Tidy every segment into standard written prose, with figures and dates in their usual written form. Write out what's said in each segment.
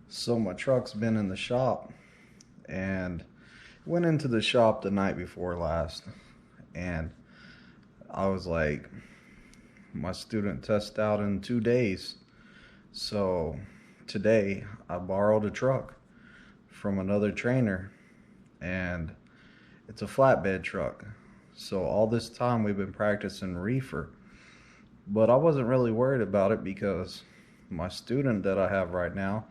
So my truck's been in the shop, and went into the shop the night before last, and I was like, my student tests out in 2 days. So today I borrowed a truck from another trainer, and it's a flatbed truck. So all this time we've been practicing reefer, but I wasn't really worried about it because my student that I have right now,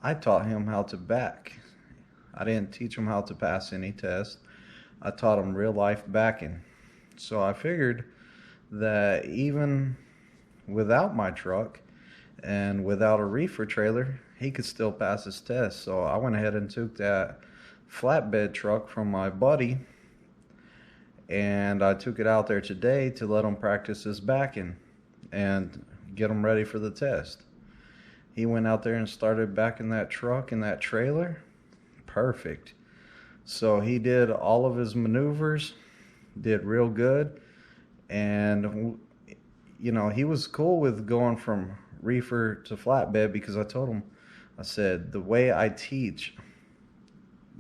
I taught him how to back. I didn't teach him how to pass any test. I taught him real life backing. So I figured that even without my truck and without a reefer trailer, he could still pass his test. So I went ahead and took that flatbed truck from my buddy, and I took it out there today to let him practice his backing and get him ready for the test. He went out there and started backing that truck and that trailer. Perfect. So he did all of his maneuvers, did real good, and you know, he was cool with going from reefer to flatbed because I told him, I said, the way I teach,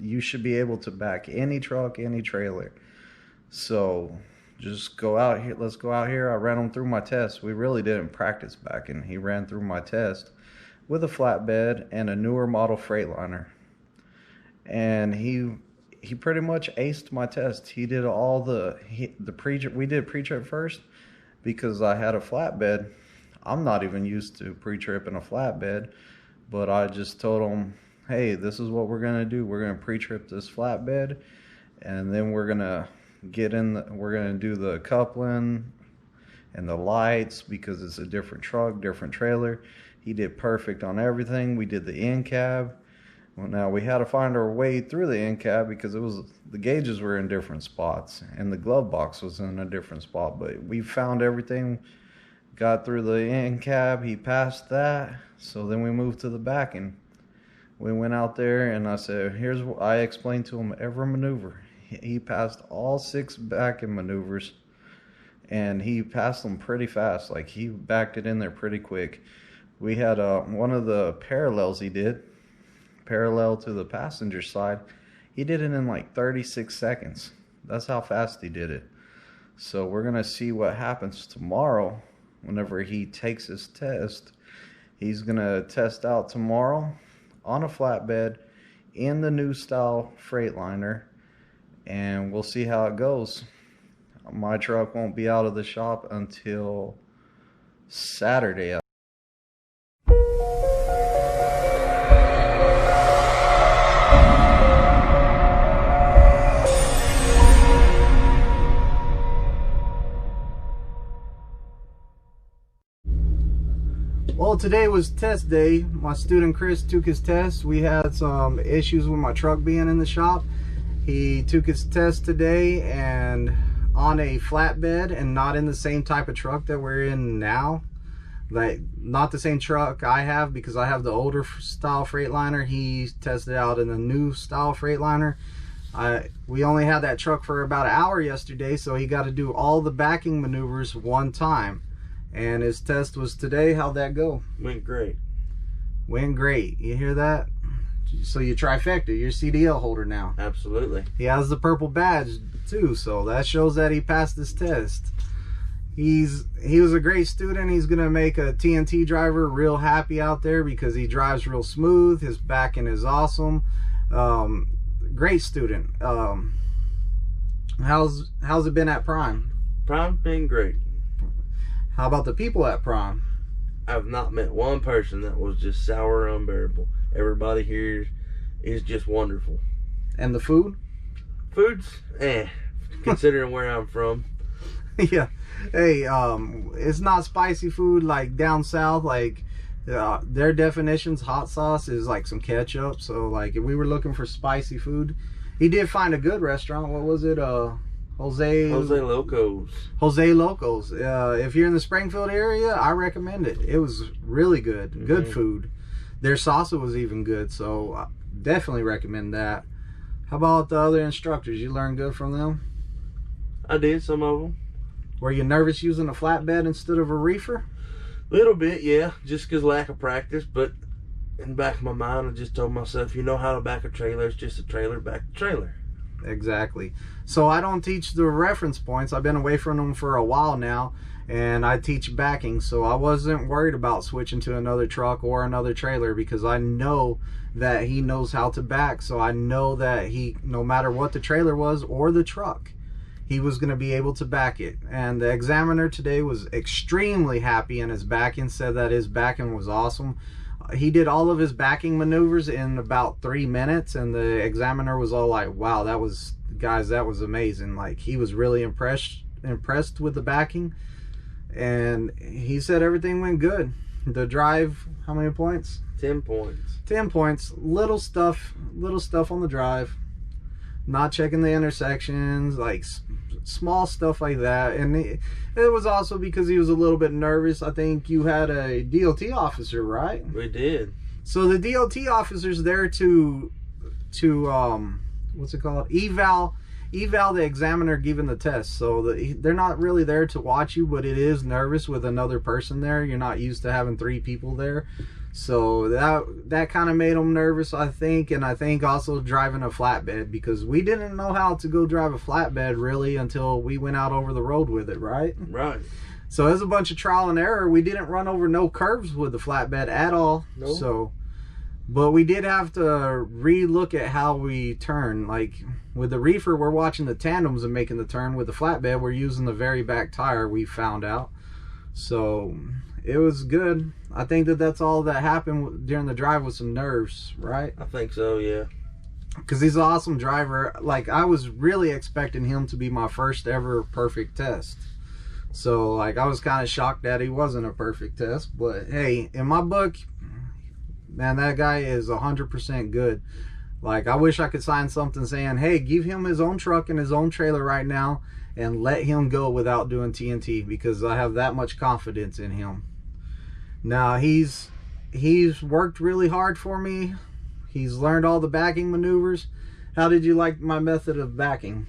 you should be able to back any truck, any trailer. So just go out here, let's go out here. I ran him through my test. We really didn't practice backing. He ran through my test with a flatbed and a newer model Freightliner. And he pretty much aced my test. He did all the pre-trip. We did pre-trip first because I had a flatbed. I'm not even used to pre-trip in a flatbed, but I just told him, hey, this is what we're gonna do. We're gonna pre-trip this flatbed, and then we're gonna we're gonna do the coupling and the lights because it's a different truck, different trailer. He did perfect on everything. We did the end cab. Well, now we had to find our way through the end cab because the gauges were in different spots and the glove box was in a different spot, but we found everything, got through the end cab. He passed that. So then we moved to the backing. We went out there and I said, here's what I explained to him, every maneuver. He passed all 6 backing maneuvers, and he passed them pretty fast. Like, he backed it in there pretty quick. We had one of the parallels he did, parallel to the passenger side. He did it in like 36 seconds. That's how fast he did it. So we're going to see what happens tomorrow whenever he takes his test. He's going to test out tomorrow on a flatbed in the new style Freightliner, and we'll see how it goes. My truck won't be out of the shop until Saturday. Well, today was test day. My student Chris took his test. We had some issues with my truck being in the shop. He took his test today and on a flatbed and not in the same type of truck that we're in now. Like, not the same truck I have because I have the older style Freightliner. He tested out in the new style Freightliner. We only had that truck for about an hour yesterday, so he got to do all the backing maneuvers one time. And his test was today. How'd that go? Went great. Went great. You hear that? So you trifecta. You're CDL holder now. Absolutely. He has the purple badge too, so that shows that he passed his test. He was a great student. He's gonna make a TNT driver real happy out there because he drives real smooth. His backing is awesome. Great student. How's it been at Prime? Prime's been great. How about the people at Prime? I've not met one person that was just sour or unbearable. Everybody here is just wonderful. And the food? Food's considering where I'm from. Yeah. Hey, it's not spicy food like down south. Like, their definitions, hot sauce is like some ketchup. So like, if we were looking for spicy food, he did find a good restaurant. What was it? Jose Locos. Jose Locos. If you're in the Springfield area, I recommend it. It was really good. Good food. Their salsa was even good, so definitely recommend that. How about the other instructors? You learned good from them? I did, some of them. Were you nervous using a flatbed instead of a reefer? Little bit, yeah, just because lack of practice, but in the back of my mind, I just told myself, you know how to back a trailer. It's just a trailer, back a trailer. Exactly. So I don't teach the reference points. I've been away from them for a while now, and I teach backing. So I wasn't worried about switching to another truck or another trailer because I know that he knows how to back. So I know that he, no matter what the trailer was or the truck, he was going to be able to back it. And the examiner today was extremely happy in his backing, said that his backing was awesome. He did all of his backing maneuvers in about 3 minutes, and the examiner was all like, wow, that was, guys, that was amazing. Like, he was really impressed with the backing, and he said everything went good. The drive, how many points? 10 points. 10 points. Little stuff on the drive, not checking the intersections, like small stuff like that. And it was also because he was a little bit nervous. I think you had a DOT officer, right? We did. So the DOT officer's there to what's it called, eval the examiner giving the test. So they're not really there to watch you, but it is nervous with another person there. You're not used to having 3 people there. So that kind of made them nervous, I think. And I think also driving a flatbed, because we didn't know how to go drive a flatbed really until we went out over the road with it, right? Right. So there's a bunch of trial and error. We didn't run over no curves with the flatbed at all. Nope. So, but we did have to re-look at how we turn. Like with the reefer, we're watching the tandems and making the turn. With the flatbed, we're using the very back tire, we found out. So it was good. I think that's all that happened during the drive, with some nerves, right? I think so, yeah. Because he's an awesome driver. Like, I was really expecting him to be my first ever perfect test. So, like, I was kind of shocked that he wasn't a perfect test. But, hey, in my book, man, that guy is 100% good. Like, I wish I could sign something saying, hey, give him his own truck and his own trailer right now and let him go without doing TNT, because I have that much confidence in him. Now, he's worked really hard for me. He's learned all the backing maneuvers. How did you like my method of backing?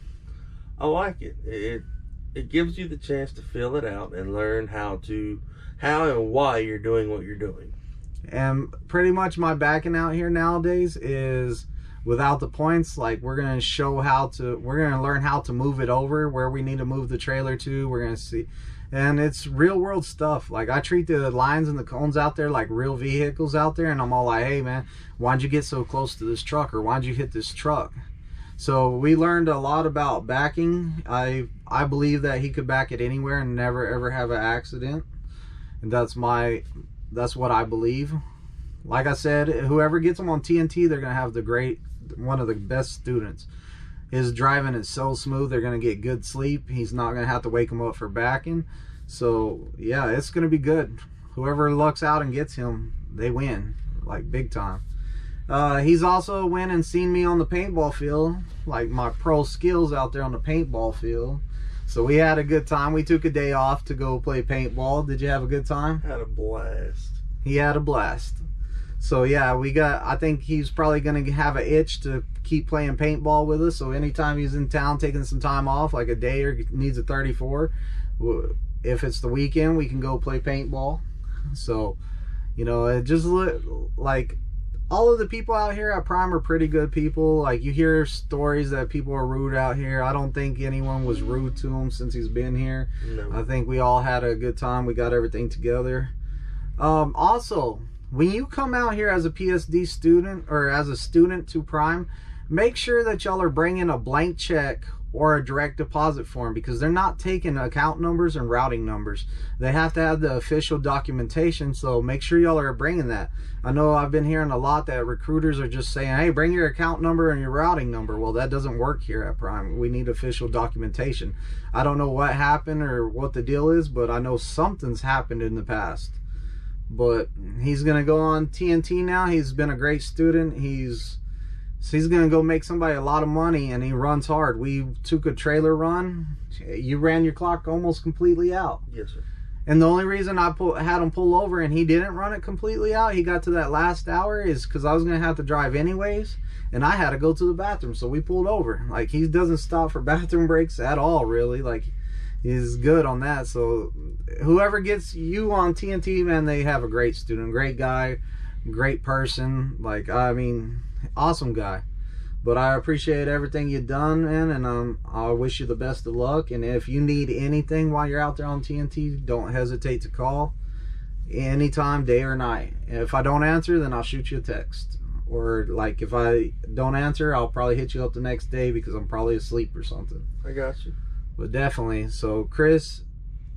I like it. It gives you the chance to feel it out and learn how and why you're doing what you're doing. And pretty much my backing out here nowadays is without the points. Like, we're going to learn how to move it over, where we need to move the trailer to. We're going to see. And it's real world stuff. Like, I treat the lines and the cones out there like real vehicles out there. And I'm all like, hey man, why'd you get so close to this truck? Or why'd you hit this truck? So we learned a lot about backing. I believe that he could back it anywhere and never ever have an accident. And that's what I believe. Like I said, whoever gets him on TNT, they're gonna have one of the best students. His driving is so smooth, they're gonna get good sleep. He's not gonna have to wake him up for backing. So yeah, it's gonna be good. Whoever lucks out and gets him, they win, like big time. He's also went and seen me on the paintball field, like my pro skills out there on the paintball field. So we had a good time. We took a day off to go play paintball. Did you have a good time? Had a blast. He had a blast. So yeah, I think he's probably going to have an itch to keep playing paintball with us. So anytime he's in town taking some time off, like a day, or needs a 34, if it's the weekend, we can go play paintball. So, you know, it just like all of the people out here at Prime are pretty good people. Like, you hear stories that people are rude out here. I don't think anyone was rude to him since he's been here. No. I think we all had a good time. We got everything together. Also, when you come out here as a PSD student or as a student to Prime, make sure that y'all are bringing a blank check or a direct deposit form, because they're not taking account numbers and routing numbers. They have to have the official documentation, so make sure y'all are bringing that. I know I've been hearing a lot that recruiters are just saying, hey, bring your account number and your routing number. Well, that doesn't work here at Prime. We need official documentation. I don't know what happened or what the deal is, but I know something's happened in the past. But he's going to go on TNT now. He's been a great student. He's going to go make somebody a lot of money, and he runs hard. We took a trailer run. You ran your clock almost completely out. Yes, sir. And the only reason I had him pull over and he didn't run it completely out, he got to that last hour, is because I was going to have to drive anyways, and I had to go to the bathroom, so we pulled over. Like, he doesn't stop for bathroom breaks at all, really. Like, he's good on that. So whoever gets you on TNT, man, they have a great student, great guy, great person. Like, I mean, awesome guy. But I appreciate everything you've done, man, and I wish you the best of luck. And if you need anything while you're out there on TNT, don't hesitate to call anytime, day or night. If I don't answer, then I'll shoot you a text. Or, like, if I don't answer, I'll probably hit you up the next day because I'm probably asleep or something. I got you. But definitely. So Chris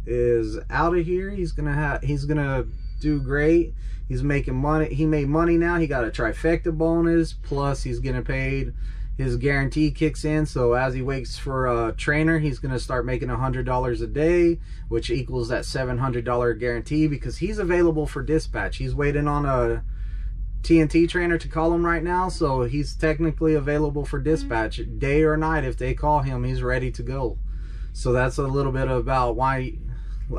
is out of here. He's gonna do great. He's making money. He made money now. He got a trifecta bonus, plus he's getting paid. His guarantee kicks in, so as he waits for a trainer, he's gonna start making $100 a day, which equals that $700 guarantee, because he's available for dispatch. He's waiting on a TNT trainer to call him right now, so he's technically available for dispatch day or night. If they call him, he's ready to go. So that's a little bit about why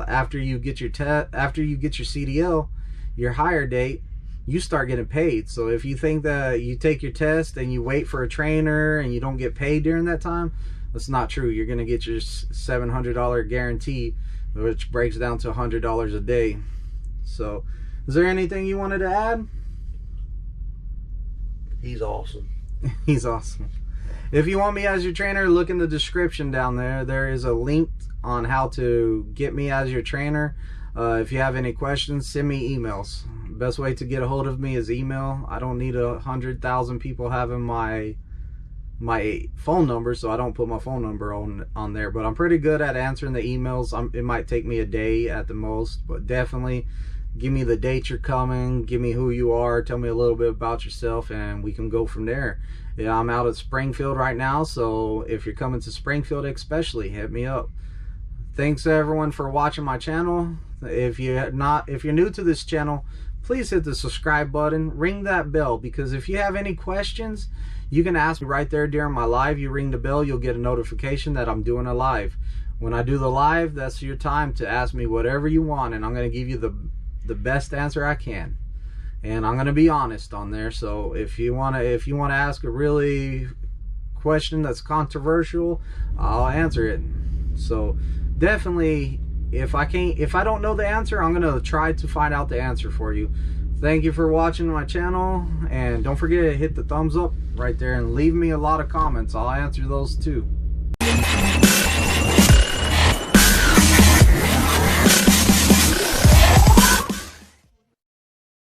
after you get your CDL, your hire date, you start getting paid. So if you think that you take your test and you wait for a trainer and you don't get paid during that time, that's not true. You're going to get your $700 guarantee, which breaks down to $100 a day. So is there anything you wanted to add? He's awesome. He's awesome. If you want me as your trainer, look in the description down there. There is a link on how to get me as your trainer. If you have any questions, send me emails. Best way to get a hold of me is email. I don't need 100,000 people having my phone number, so I don't put my phone number on there. But I'm pretty good at answering the emails. It might take me a day at the most, but definitely give me the date you're coming, give me who you are, tell me a little bit about yourself, and we can go from there. Yeah, I'm out at Springfield right now, so if you're coming to Springfield especially, hit me up. Thanks everyone for watching my channel. If you're new to this channel, please hit the subscribe button, ring that bell, because if you have any questions, you can ask me right there during my live. You ring the bell, you'll get a notification that I'm doing a live. When I do the live, that's your time to ask me whatever you want, and I'm going to give you the best answer I can. And I'm going to be honest on there. So if you want to ask a really question that's controversial, I'll answer it. So definitely, if I don't know the answer, I'm going to try to find out the answer for you. Thank you for watching my channel, and don't forget to hit the thumbs up right there and leave me a lot of comments. I'll answer those too.